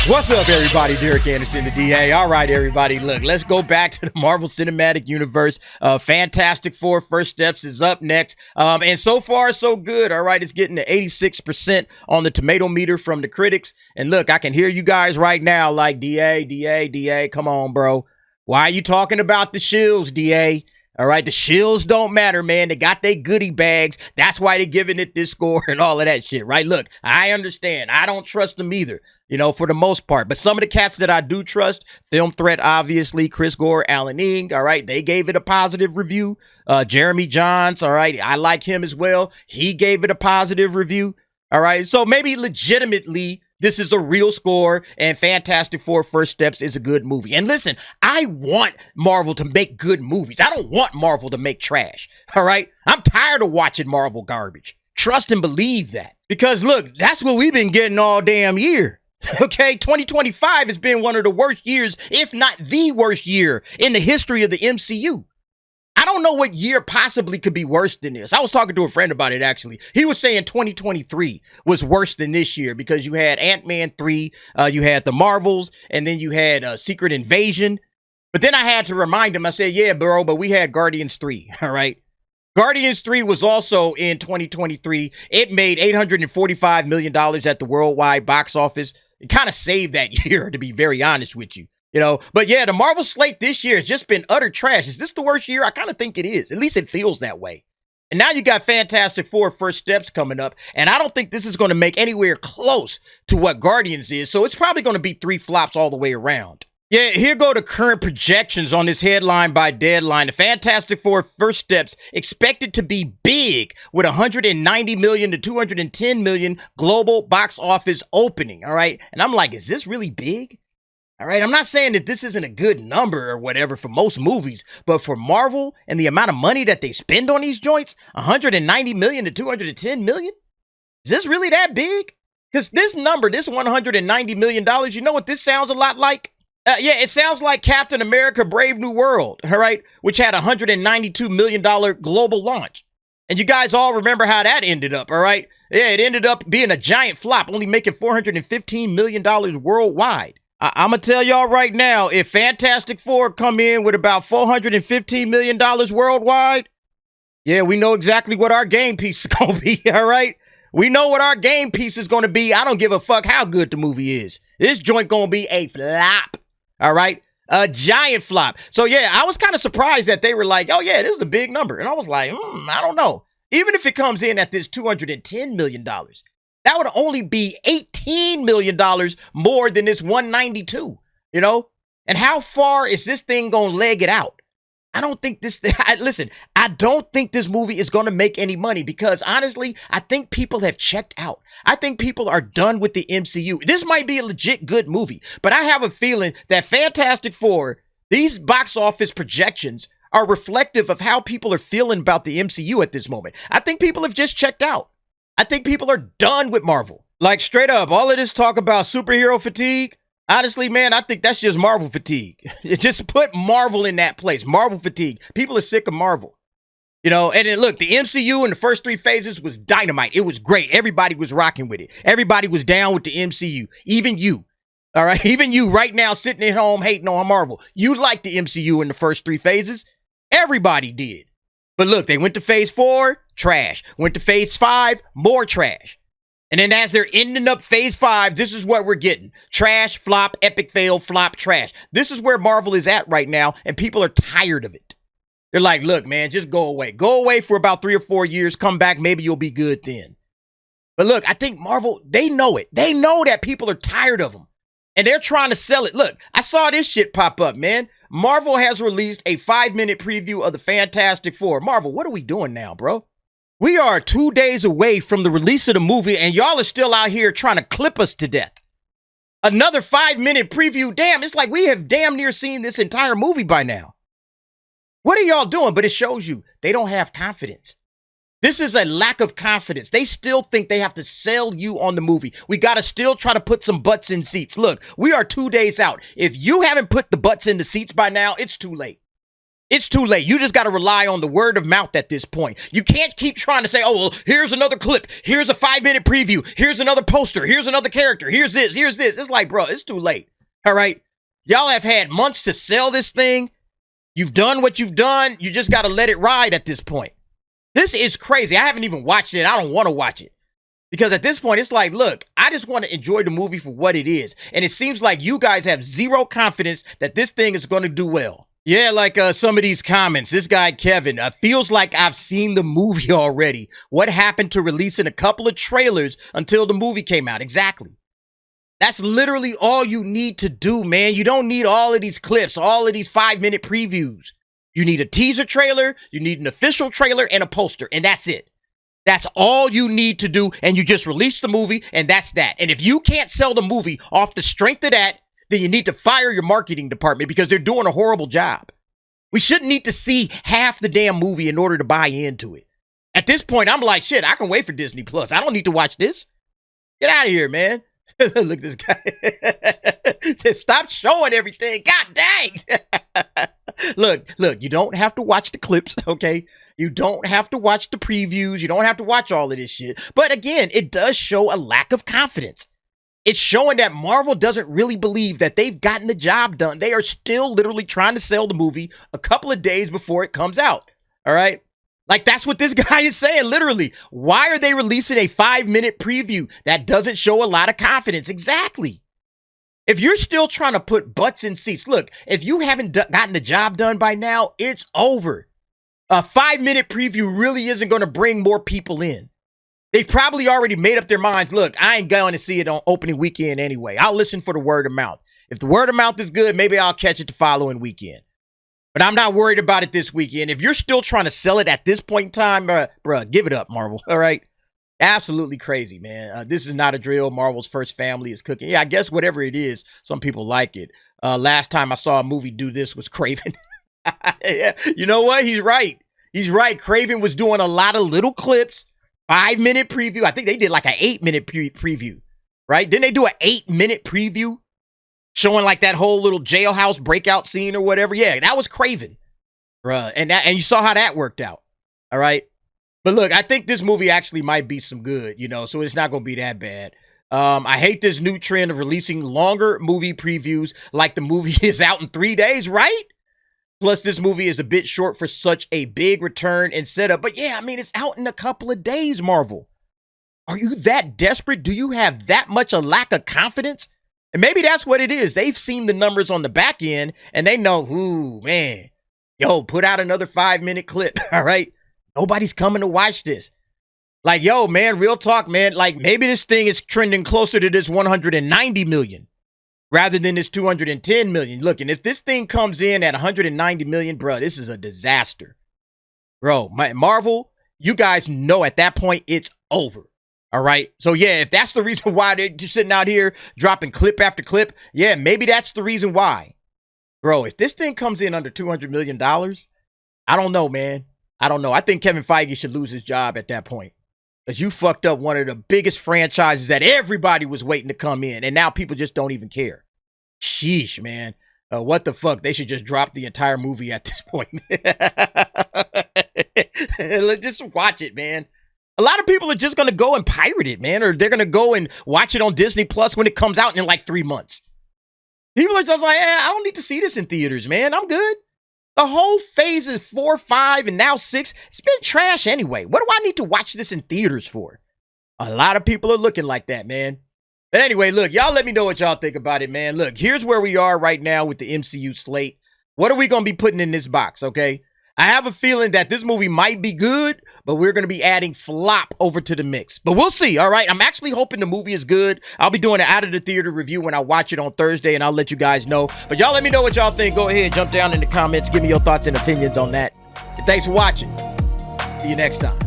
What's up, everybody? Derek Anderson, the DA. All right, everybody. Look, let's go back to the Marvel Cinematic Universe. Fantastic Four First Steps is up next. And so far, so good. All right, it's getting to 86% on the tomato meter from the critics. And look, I can hear you guys right now like, DA. Come on, bro. Why are you talking about the shills, DA? All right, the shills don't matter, man. They got their goodie bags. That's why they're giving it this score and all of that shit, right? Look, I understand. I don't trust them either, you know, for the most part. But some of the cats that I do trust, Film Threat, obviously, Chris Gore, Alan Ing, all right, they gave it a positive review. Jeremy Johns, all right, I like him as well. He gave it a positive review, all right? So maybe legitimately, this is a real score, and Fantastic Four First Steps is a good movie. And listen, I want Marvel to make good movies. I don't want Marvel to make trash, all right? I'm tired of watching Marvel garbage. Trust and believe that. Because look, that's what we've been getting all damn year. Okay, 2025 has been one of the worst years, if not the worst year in the history of the MCU. I don't know what year possibly could be worse than this. I was talking to a friend about it, actually. He was saying 2023 was worse than this year because you had Ant-Man 3, you had the Marvels, and then you had Secret Invasion. But then I had to remind him, I said, yeah, bro, but we had Guardians 3, all right? Guardians 3 was also in 2023. It made $845 million at the worldwide box office. It kind of saved that year, to be very honest with you. You know, but yeah, the Marvel slate this year has just been utter trash. Is this the worst year? I kind of think it is. At least it feels that way. And now you got Fantastic Four First Steps coming up. And I don't think this is going to make anywhere close to what Guardians is. So it's probably going to be 3 flops all the way around. Yeah, here go the current projections on this headline by Deadline. The Fantastic Four First Steps expected to be big with 190 million to 210 million global box office opening. All right. And I'm like, is this really big? All right, I'm not saying that this isn't a good number or whatever for most movies, but for Marvel and the amount of money that they spend on these joints, 190 million to 210 million, is this really that big? Because this number, this $190 million, you know what this sounds a lot like? Yeah, it sounds like Captain America Brave New World, all right, which had a $192 million global launch. And you guys all remember how that ended up, all right? Yeah, it ended up being a giant flop, only making $415 million worldwide. I'm going to tell y'all right now, if Fantastic Four come in with about $415 million worldwide, yeah, we know exactly what our game piece is going to be, all right? We know what our game piece is going to be. I don't give a fuck how good the movie is. This joint going to be a flop, all right? A giant flop. So, yeah, I was kind of surprised that they were like, oh, yeah, this is a big number. And I was like, I don't know. Even if it comes in at this $210 million, that would only be $18 million more than this 192, you know? And how far is this thing going to leg it out? I don't think this, listen, I don't think this movie is going to make any money because honestly, I think people have checked out. I think people are done with the MCU. This might be a legit good movie, but I have a feeling that Fantastic Four, these box office projections are reflective of how people are feeling about the MCU at this moment. I think people have just checked out. I think people are done with Marvel. Like, straight up, all of this talk about superhero fatigue, honestly, man, I think that's just Marvel fatigue. Just put Marvel in that place. Marvel fatigue. People are sick of Marvel. You know, and then look, the MCU in the first 3 phases was dynamite. It was great. Everybody was rocking with it. Everybody was down with the MCU. Even you. All right? Even you right now sitting at home hating on Marvel. You liked the MCU in the first 3 phases. Everybody did. But look, they went to phase 4, trash. Went to phase 5, more trash. And then as they're ending up phase 5, this is what we're getting. Trash, flop, epic fail, flop, trash. This is where Marvel is at right now, and people are tired of it. They're like, look, man, just go away. Go away for about 3 or 4 years. Come back. Maybe you'll be good then. But look, I think Marvel, they know it. They know that people are tired of them. And they're trying to sell it. Look, I saw this shit pop up, man. Marvel has released a 5-minute preview of the Fantastic Four. Marvel, what are we doing now, bro? We are 2 days away from the release of the movie, and y'all are still out here trying to clip us to death. Another 5-minute preview. Damn, it's like we have damn near seen this entire movie by now. What are y'all doing? But it shows you they don't have confidence. This is a lack of confidence. They still think they have to sell you on the movie. We got to still try to put some butts in seats. Look, we are 2 days out. If you haven't put the butts in the seats by now, it's too late. It's too late. You just got to rely on the word of mouth at this point. You can't keep trying to say, oh, well, here's another clip. Here's a 5-minute preview. Here's another poster. Here's another character. Here's this. Here's this. It's like, bro, it's too late. All right. Y'all have had months to sell this thing. You've done what you've done. You just got to let it ride at this point. This is crazy. I haven't even watched it. I don't want to watch it. Because at this point, it's like, look, I just want to enjoy the movie for what it is. And it seems like you guys have zero confidence that this thing is going to do well. Yeah, like some of these comments. This guy, Kevin, feels like I've seen the movie already. What happened to releasing a couple of trailers until the movie came out? Exactly. That's literally all you need to do, man. You don't need all of these clips, all of these 5-minute previews. You need a teaser trailer, you need an official trailer, and a poster, and that's it. That's all you need to do, and you just release the movie, and that's that. And if you can't sell the movie off the strength of that, then you need to fire your marketing department because they're doing a horrible job. We shouldn't need to see half the damn movie in order to buy into it. At this point, I'm like, shit, I can wait for Disney Plus. I don't need to watch this. Get out of here, man. Look at this guy. Said, stop showing everything. God dang. Look, you don't have to watch the clips, okay? You don't have to watch the previews. You don't have to watch all of this shit. But again, it does show a lack of confidence. It's showing that Marvel doesn't really believe that they've gotten the job done. They are still literally trying to sell the movie a couple of days before it comes out. All right? Like, that's what this guy is saying, literally. Why are they releasing a 5-minute preview? That doesn't show a lot of confidence. Exactly. If you're still trying to put butts in seats, look, if you haven't gotten the job done by now, it's over. A 5-minute preview really isn't going to bring more people in. They've probably already made up their minds. Look, I ain't going to see it on opening weekend anyway. I'll listen for the word of mouth. If the word of mouth is good, maybe I'll catch it the following weekend. But I'm not worried about it this weekend. If you're still trying to sell it at this point in time, bruh, give it up, Marvel. All right? Absolutely crazy, man. This is not a drill. Marvel's first family is cooking. Yeah, I guess whatever it is, some people like it. Last time I saw a movie do this was Craven. Yeah, you know what? He's right. He's right. Craven was doing a lot of little clips. 5-minute preview. I think they did like an 8-minute preview, right? Didn't they do an 8-minute preview showing like that whole little jailhouse breakout scene or whatever? Yeah, that was Craven, bruh. And you saw how that worked out. All right. But look, I think this movie actually might be some good, you know, so it's not going to be that bad. I hate this new trend of releasing longer movie previews like the movie is out in 3 days, right? Plus, this movie is a bit short for such a big return and setup. But yeah, I mean, it's out in a couple of days, Marvel. Are you that desperate? Do you have that much a lack of confidence? And maybe that's what it is. They've seen the numbers on the back end and they know, ooh, man, yo, put out another 5-minute clip, all right? Nobody's coming to watch this. Like, yo, man, real talk, man. Like, maybe this thing is trending closer to this 190 million. Rather than this 210 million. Look, and if this thing comes in at 190 million, bro, this is a disaster. Bro, Marvel, you guys know at that point it's over. All right. So, yeah, if that's the reason why they're just sitting out here dropping clip after clip, yeah, maybe that's the reason why. Bro, if this thing comes in under $200 million, I don't know, man. I don't know. I think Kevin Feige should lose his job at that point. Because you fucked up one of the biggest franchises that everybody was waiting to come in. And now people just don't even care. Sheesh, man. What the fuck? They should just drop the entire movie at this point. Let's just watch it, man. A lot of people are just going to go and pirate it, man. Or they're going to go and watch it on Disney Plus when it comes out in like 3 months. People are just like, I don't need to see this in theaters, man. I'm good. The whole phase is 4, 5, and now 6. It's been trash anyway. What do I need to watch this in theaters for? A lot of people are looking like that, man. But anyway, look, y'all let me know what y'all think about it, man. Look, here's where we are right now with the MCU slate. What are we going to be putting in this box, okay? I have a feeling that this movie might be good, but we're going to be adding flop over to the mix. But we'll see, all right? I'm actually hoping the movie is good. I'll be doing an out-of-the-theater review when I watch it on Thursday, and I'll let you guys know. But y'all let me know what y'all think. Go ahead, jump down in the comments. Give me your thoughts and opinions on that. And thanks for watching. See you next time.